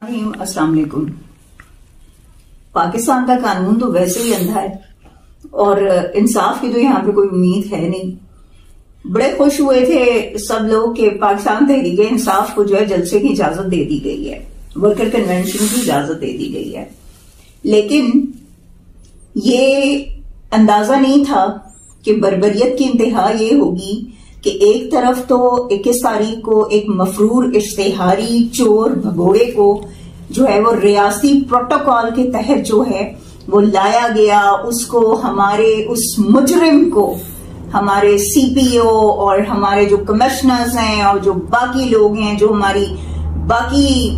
अस्सलाम वालेकुम। पाकिस्तान का कानून तो वैसे ही अंधा है और इंसाफ की तो यहाँ पे कोई उम्मीद है नहीं। बड़े खुश हुए थे सब लोग कि पाकिस्तान तहरीक इंसाफ को जो है जलसे की इजाजत दे दी गई है, वर्कर कन्वेंशन की इजाजत दे दी गई है, लेकिन ये अंदाजा नहीं था कि बर्बरियत की इंतहा ये होगी कि एक तरफ तो 21 तारीख को एक मफरूर इश्तेहारी चोर भगोड़े को जो है वो रियासती प्रोटोकॉल के तहत जो है वो लाया गया, उसको हमारे उस मुजरिम को हमारे सीपीओ और हमारे जो कमिश्नर्स हैं और जो बाकी लोग हैं, जो हमारी बाकी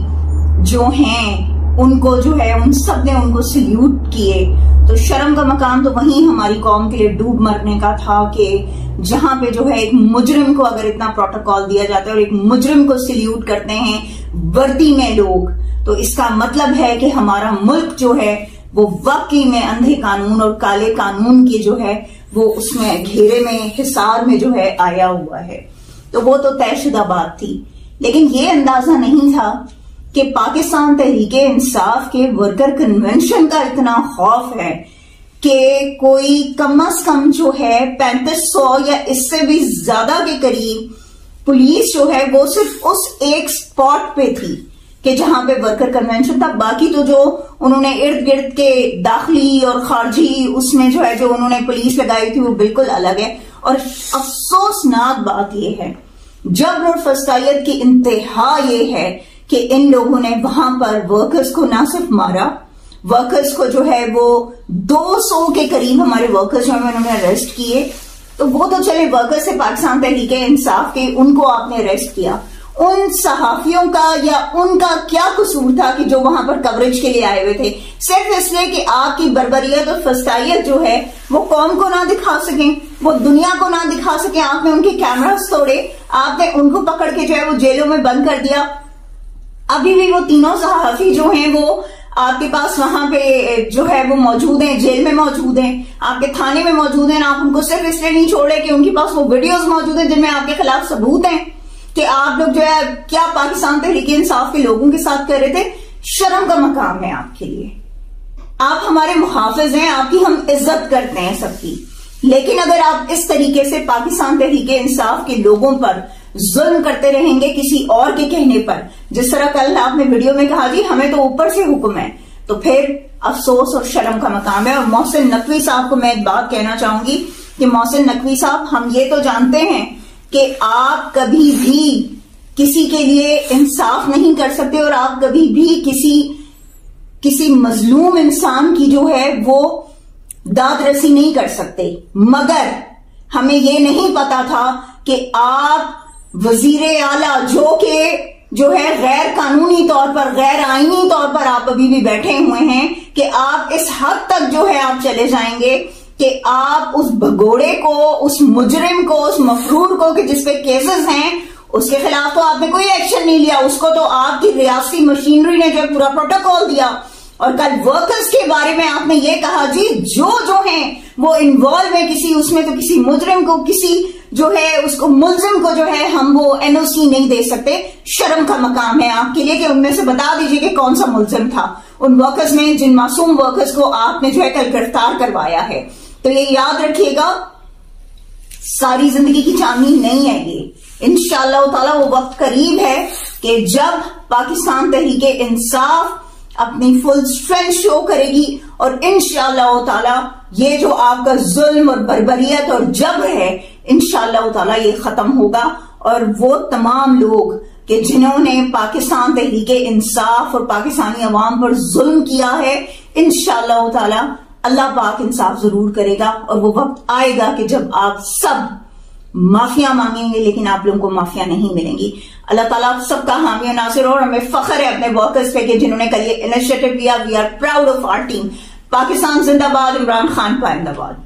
जो हैं, उनको जो है उन सब ने उनको सल्यूट किए। तो शर्म का मकाम तो वहीं हमारी कौम के लिए डूब मरने का था कि जहां पे जो है एक मुजरिम को अगर इतना प्रोटोकॉल दिया जाता है और एक मुजरिम को सल्यूट करते हैं वर्दी में लोग, तो इसका मतलब है कि हमारा मुल्क जो है वो वाकई में अंधे कानून और काले कानून की जो है वो उसमें घेरे में हिसार में जो है आया हुआ है। तो वो तो तयशुदा बात थी, लेकिन ये अंदाजा नहीं था कि पाकिस्तान तहरीके इंसाफ के वर्कर कन्वेंशन का इतना खौफ है कि कोई कम अज कम जो है 3500 या इससे भी ज्यादा के करीब पुलिस जो है वो सिर्फ उस एक स्पॉट पे थी कि जहां पे वर्कर कन्वेंशन था। बाकी तो जो उन्होंने इर्द गिर्द के दाखिली और खारजी उसमें जो है जो उन्होंने पुलिस लगाई थी वो बिल्कुल अलग है। और अफसोसनाक बात यह है, जबर और फस्तायत की इंतहा ये है कि इन लोगों ने वहां पर वर्कर्स को ना सिर्फ मारा, वर्कर्स को जो है वो 200 के करीब हमारे वर्कर्स जो है उन्होंने अरेस्ट किए। तो वो तो चले वर्कर्स से पाकिस्तान तहरीक इंसाफ के, उनको आपने अरेस्ट किया, उन सहाफियों का या उनका क्या कसूर था कि जो वहां पर कवरेज के लिए आए हुए थे, सिर्फ इसलिए कि आपकी बर्बरियत और फस्तायत जो है वो कौम को ना दिखा सकें, वो दुनिया को ना दिखा सकें, आपने उनके कैमरास तोड़े, आपने उनको पकड़ के जो है वो जेलों में बंद कर दिया। अभी भी वो तीनों सहाफी जो हैं वो आपके पास वहां पे जो है वो मौजूद हैं, जेल में मौजूद हैं, आपके थाने में मौजूद हैं। आप उनको सिर्फ इसलिए नहीं छोड़े कि उनके पास वो वीडियोस मौजूद हैं जिनमें आपके खिलाफ सबूत हैं कि आप लोग जो है क्या पाकिस्तान तहरीक इंसाफ के लोगों के साथ कर रहे थे। शर्म का मकाम है आपके लिए। आप हमारे मुहाफिज हैं, आपकी हम इज्जत करते हैं सबकी, लेकिन अगर आप इस तरीके से पाकिस्तान तहरीक इंसाफ के लोगों पर जुल्म करते रहेंगे किसी और के कहने पर, जिस तरह कल आपने वीडियो में कहा जी हमें तो ऊपर से हुक्म है, तो फिर अफसोस और शर्म का मकाम है। और मोहसिन नकवी साहब को मैं एक बात कहना चाहूंगी कि मोहसिन नकवी साहब, हम ये तो जानते हैं कि आप कभी भी किसी के लिए इंसाफ नहीं कर सकते और आप कभी भी किसी मजलूम इंसान की जो है वो दाद रसी नहीं कर सकते, मगर हमें ये नहीं पता था कि आप वजीरे आला जो है गैर कानूनी तौर पर, गैर आईनी तौर पर आप अभी भी बैठे हुए हैं कि आप इस हद तक जो है आप चले जाएंगे कि आप उस भगोड़े को, उस मुजरिम को, उस मफरूर को कि जिसपे केसेस हैं उसके खिलाफ तो आपने कोई एक्शन नहीं लिया, उसको तो आपकी रियासती मशीनरी ने जो है पूरा प्रोटोकॉल दिया। और कल वर्कर्स के बारे में आपने ये कहा जी जो हैं वो इन्वॉल्व है किसी उसमें, तो किसी मुजरिम को, किसी जो है उसको मुलजिम को जो है हम वो एनओसी नहीं दे सकते। शर्म का मकाम है आपके लिए कि उनमें से बता दीजिए कि कौन सा मुलजिम था उन वर्कर्स में, जिन मासूम वर्कर्स को आपने जो है कल गिरफ्तार करवाया है। तो ये याद रखिएगा, सारी जिंदगी की चांदनी नहीं है ये। इंशाअल्लाह ताला वो वक्त करीब है कि जब पाकिस्तान तहरीक इंसाफ अपनी फुल स्ट्रेंथ शो करेगी और इंशाअल्लाह ताला ये जो आपका जुल्म और बर्बरियत और जबर है इंशाअल्लाह ताला ये खत्म होगा। और वो तमाम लोग कि जिन्होंने पाकिस्तान तहरीक इंसाफ और पाकिस्तानी अवाम पर जुल्म किया है, इंशाअल्लाह ताला अल्लाह पाक इंसाफ जरूर करेगा। और वो वक्त आएगा कि जब आप सब माफिया मांगेंगे लेकिन आप लोगों को माफिया नहीं मिलेंगी। अल्लाह ताला आप सबका हामी और नासिर हो। और हमें फख्र है अपने वर्कर्स पे कि जिन्होंने कल ये इनिशिएटिव लिया। We are proud of our team. Pakistan जिंदाबाद, इमरान खान पाइंदाबाद।